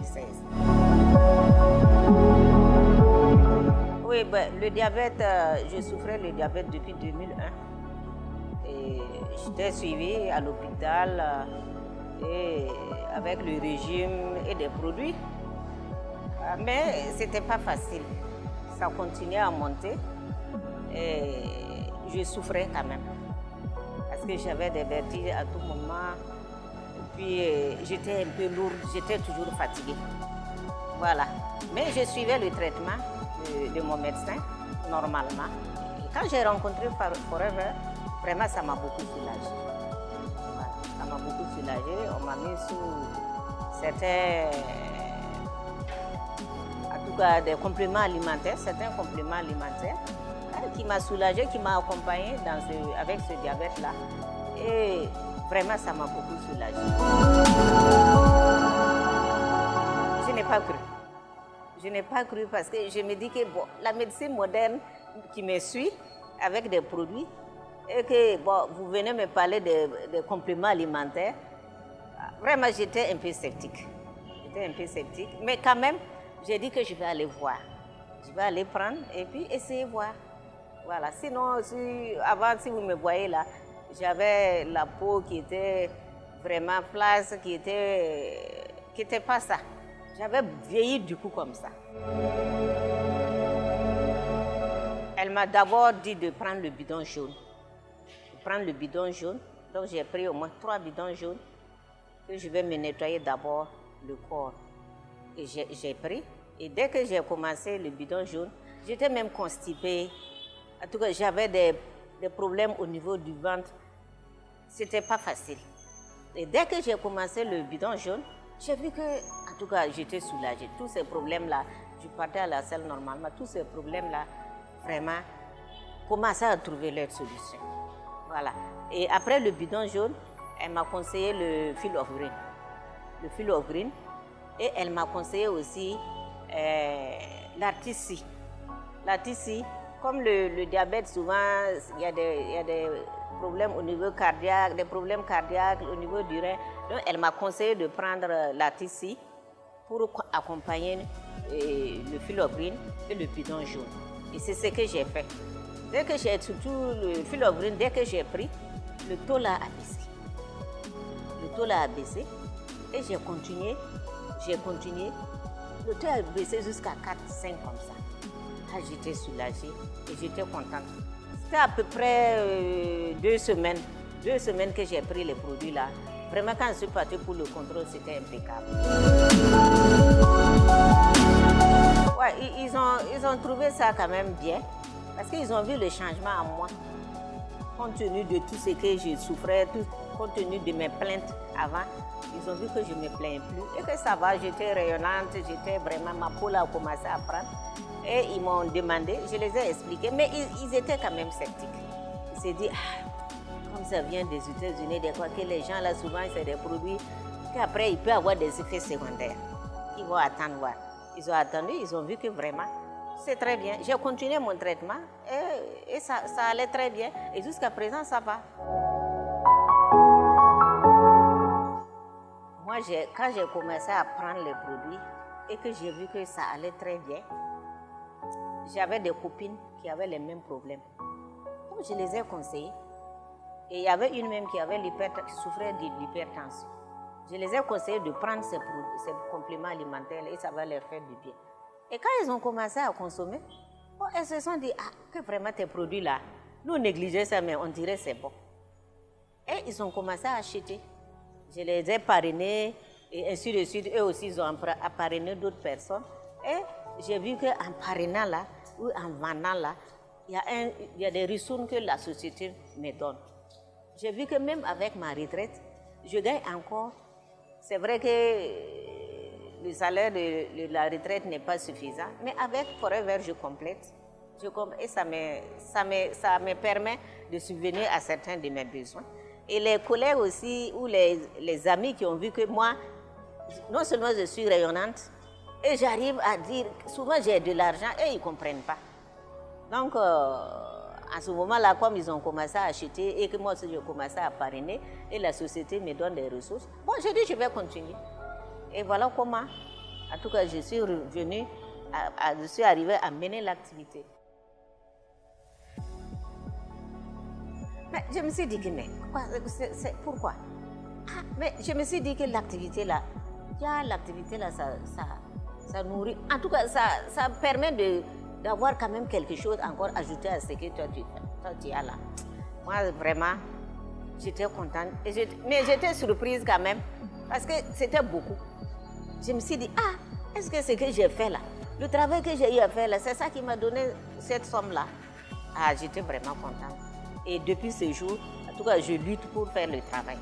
2016. Oui, ben, le diabète, je souffrais le diabète depuis 2001. Et j'étais suivie à l'hôpital et avec le régime et des produits. Mais ce n'était pas facile. Ça continuait à monter et je souffrais quand même. Parce que j'avais des vertiges à tout moment. Et puis j'étais un peu lourde, j'étais toujours fatiguée. Voilà. Mais je suivais le traitement de mon médecin, normalement. Et quand j'ai rencontré Forever, vraiment ça m'a beaucoup soulagée. Voilà. Ça m'a beaucoup soulagée. On m'a mis sous certains... En tout cas, des compléments alimentaires, certains compléments alimentaires qui m'a soulagée, qui m'a accompagnée avec ce diabète-là. Et vraiment, ça m'a beaucoup soulagée. Je n'ai pas cru. Je n'ai pas cru parce que je me dis que bon, la médecine moderne qui me suit avec des produits et que bon, vous venez me parler de compléments alimentaires, vraiment, j'étais un peu sceptique. J'étais un peu sceptique, mais quand même, j'ai dit que je vais aller voir. Je vais aller prendre et puis essayer de voir. Voilà. Sinon, avant, si vous me voyez là, j'avais la peau qui était vraiment flasque, qui était pas ça. J'avais vieilli du coup comme ça. Elle m'a d'abord dit de prendre le bidon jaune. De prendre le bidon jaune. Donc j'ai pris au moins 3 bidons jaunes que je vais me nettoyer d'abord le corps. Et j'ai pris. Et dès que j'ai commencé le bidon jaune, j'étais même constipée. En tout cas, j'avais des problèmes au niveau du ventre. C'était pas facile. Et dès que j'ai commencé le bidon jaune, j'ai vu que, en tout cas, j'étais soulagée. Tous ces problèmes-là, je partais à la salle normalement, tous ces problèmes-là, vraiment, commençaient à trouver leur solution. Voilà. Et après le bidon jaune, elle m'a conseillé le fil of green. Le fil of green. Et elle m'a conseillé aussi l'artisie. L'artisie, comme le diabète, souvent, il y a des problèmes au niveau cardiaque, des problèmes cardiaques au niveau du rein. Donc, elle m'a conseillé de prendre l'artisie pour accompagner le fil of green et le bidon jaune. Et c'est ce que j'ai fait. Dès que j'ai, surtout le fil of green, dès que j'ai pris, le taux l'a abaissé. Le taux l'a abaissé et j'ai continué. Le taux a baissé jusqu'à 4, 5 comme ça. Ah, j'étais soulagée et j'étais contente. C'était à peu près 2 semaines. 2 semaines que j'ai pris les produits là. Vraiment, quand je suis partie pour le contrôle, c'était impeccable. Ouais, ils ont trouvé ça quand même bien. Parce qu'ils ont vu le changement en moi. Compte tenu de tout ce que je souffrais, compte tenu de mes plaintes avant, ils ont vu que je ne me plains plus et que ça va, j'étais rayonnante, j'étais vraiment, ma peau a commencé à prendre. Et ils m'ont demandé, je les ai expliqués, mais ils étaient quand même sceptiques. Ils se disent, comme ça vient des États-Unis, des quoi, que les gens là, souvent, c'est des produits qu'après, il peut avoir des effets secondaires. Ils vont attendre voir. Ils ont attendu, ils ont vu que vraiment, c'est très bien. J'ai continué mon traitement et ça allait très bien. Et jusqu'à présent, ça va. Moi, quand j'ai commencé à prendre les produits et que j'ai vu que ça allait très bien, j'avais des copines qui avaient les mêmes problèmes. Donc, je les ai conseillées. Et il y avait une même qui souffrait de l'hypertension. Je les ai conseillées de prendre ces compléments alimentaires et ça va leur faire du bien. Et quand ils ont commencé à consommer, elles se sont dit, que vraiment tes produits-là, nous négligeons ça, mais on dirait que c'est bon. Et ils ont commencé à acheter. Je les ai parrainés et ainsi de suite. Eux aussi, ils ont parrainé d'autres personnes. Et j'ai vu qu'en parrainant là, ou en vendant là, il y a des ressources que la société me donne. J'ai vu que même avec ma retraite, je gagne encore. C'est vrai que le salaire de la retraite n'est pas suffisant, mais avec Forever, je complète. Et ça me permet de subvenir à certains de mes besoins. Et les collègues aussi, ou les amis qui ont vu que moi, non seulement je suis rayonnante, et j'arrive à dire, souvent j'ai de l'argent et ils ne comprennent pas. Donc, à ce moment-là, comme ils ont commencé à acheter et que moi aussi j'ai commencé à parrainer et la société me donne des ressources, bon, j'ai dit je vais continuer. Et voilà comment En tout cas, je suis revenue, je suis arrivée à mener l'activité. Mais je me suis dit que, mais pourquoi? Ah, mais je me suis dit que l'activité là, ça nourrit. En tout cas, ça permet d'avoir quand même quelque chose encore ajouté à ce que toi tu as là. Moi, vraiment, j'étais contente. Mais j'étais surprise quand même, parce que c'était beaucoup. Je me suis dit, ah, est-ce que ce que j'ai fait là, le travail que j'ai eu à faire là, c'est ça qui m'a donné cette somme-là? Ah, j'étais vraiment contente. Et depuis ce jour, en tout cas, je lutte pour faire le travail.